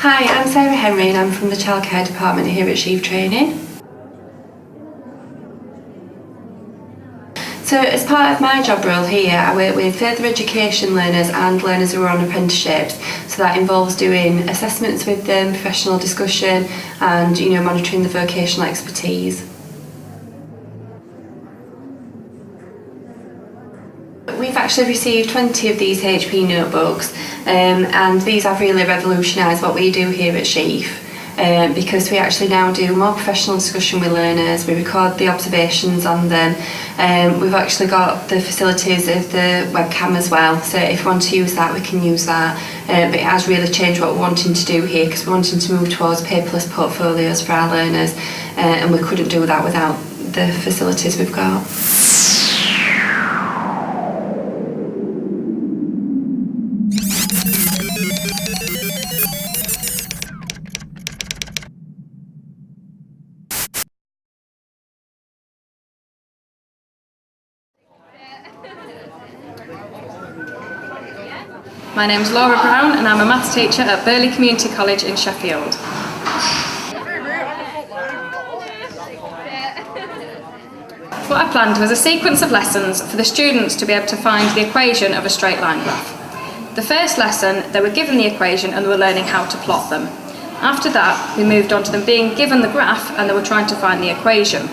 Hi, I'm Sarah Henry and I'm from the childcare department here at Sheffield Training. So as part of my job role here, I work with further education learners and learners who are on apprenticeships. So that involves doing assessments with them, professional discussion and monitoring the vocational expertise. We've actually received 20 of these HP notebooks and these have really revolutionised what we do here at Sheaf. Because we actually now do more professional discussion with learners, we record the observations on them. We've actually got the facilities of the webcam as well, so if we want to use that we can use that. But it has really changed what we're wanting to do here, because we're wanting to move towards paperless portfolios for our learners, and we couldn't do that without the facilities we've got. My name's Laura Brown and I'm a maths teacher at Burley Community College in Sheffield. What I planned was a sequence of lessons for the students to be able to find the equation of a straight line graph. The first lesson, they were given the equation and they were learning how to plot them. After that, we moved on to them being given the graph and they were trying to find the equation.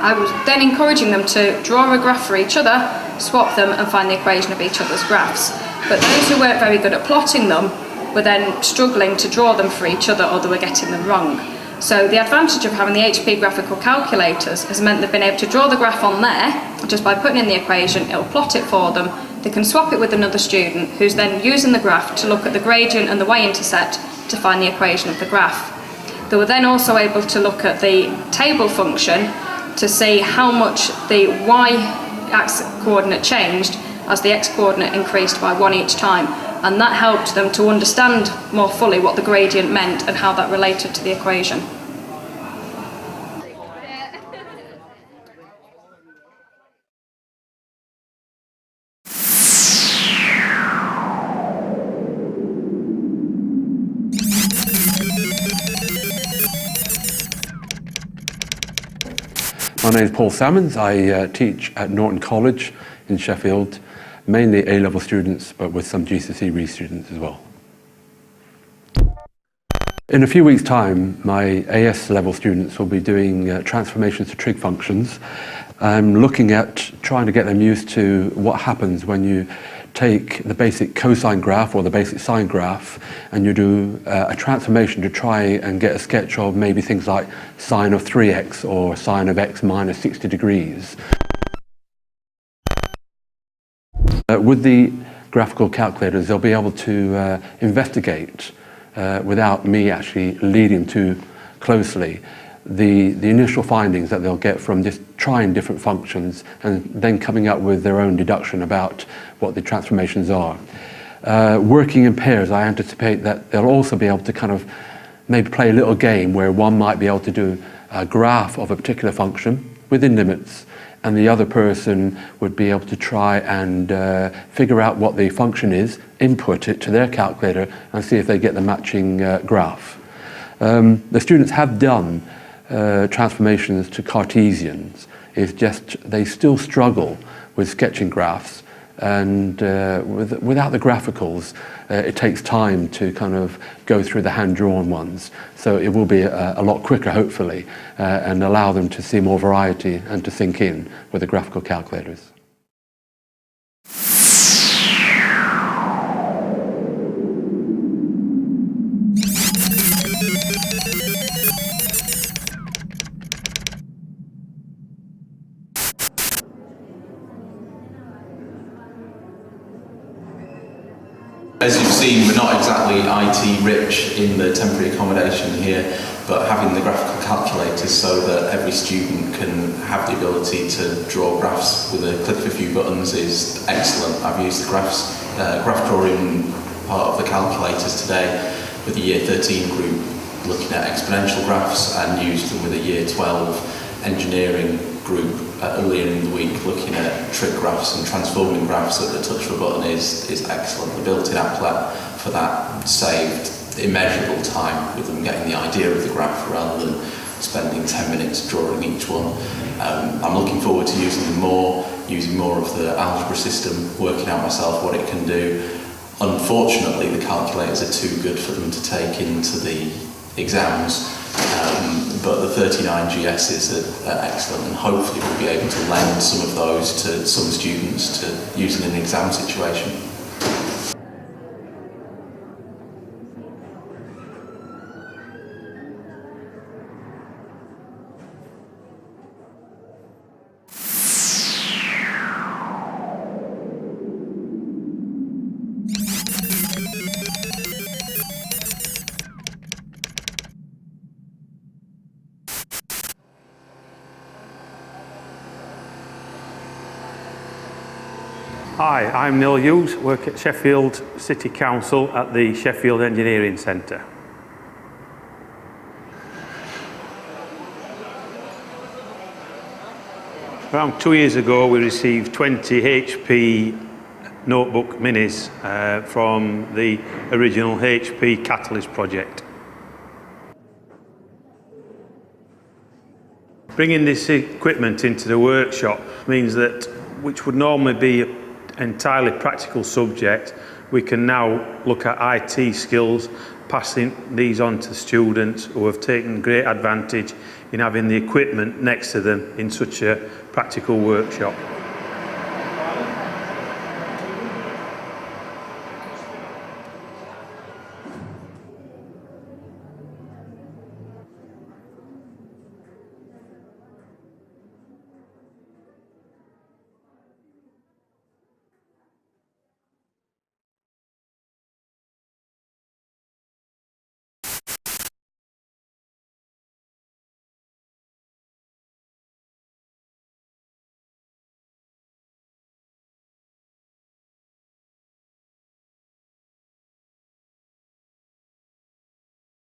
I was then encouraging them to draw a graph for each other, swap them and find the equation of each other's graphs. But those who weren't very good at plotting them were then struggling to draw them for each other, or they were getting them wrong. So the advantage of having the HP graphical calculators has meant they've been able to draw the graph on there. Just by putting in the equation, it'll plot it for them. They can swap it with another student who's then using the graph to look at the gradient and the y-intercept to find the equation of the graph. They were then also able to look at the table function to see how much the y-axis coordinate changed as the x-coordinate increased by 1 each time, and that helped them to understand more fully what the gradient meant and how that related to the equation. My name is Paul Salmons. I teach at Norton College in Sheffield, mainly A-level students, but with some GCSE Re students as well. In a few weeks' time, my AS level students will be doing transformations to trig functions. I'm looking at trying to get them used to what happens when you take the basic cosine graph or the basic sine graph and you do a transformation to try and get a sketch of maybe things like sine of 3x or sine of x minus 60 degrees. With the graphical calculators, they'll be able to investigate without me actually leading too closely the initial findings that they'll get from just trying different functions and then coming up with their own deduction about what the transformations are. Working in pairs, I anticipate that they'll also be able to kind of maybe play a little game where one might be able to do a graph of a particular function within limits, and the other person would be able to try and figure out what the function is, input it to their calculator and see if they get the matching graph. The students have done transformations to Cartesians. It's just they still struggle with sketching graphs, and without the graphicals it takes time to kind of go through the hand-drawn ones. So it will be a lot quicker, hopefully, and allow them to see more variety and to sink in with the graphical calculators. As you've seen, we're not exactly IT rich in the temporary accommodation here, but having the graphical calculators so that every student can have the ability to draw graphs with a click of a few buttons is excellent. I've used the graph drawing part of the calculators today with the Year 13 group looking at exponential graphs, and used them with a Year 12 engineering group earlier in the week looking at trig graphs and transforming graphs at the touch of a button is excellent. The built-in applet for that saved immeasurable time with them getting the idea of the graph rather than spending 10 minutes drawing each one. I'm looking forward to using more of the algebra system, working out myself what it can do. Unfortunately, the calculators are too good for them to take into the exams, but the 39 GSs are excellent, and hopefully we'll be able to lend some of those to some students to use in an exam situation. Hi, I'm Neil Hughes, work at Sheffield City Council at the Sheffield Engineering Centre. Around 2 years ago we received 20 HP notebook minis from the original HP Catalyst project. Bringing this equipment into the workshop means that, which would normally be an entirely practical subject, we can now look at IT skills, passing these on to students who have taken great advantage in having the equipment next to them in such a practical workshop.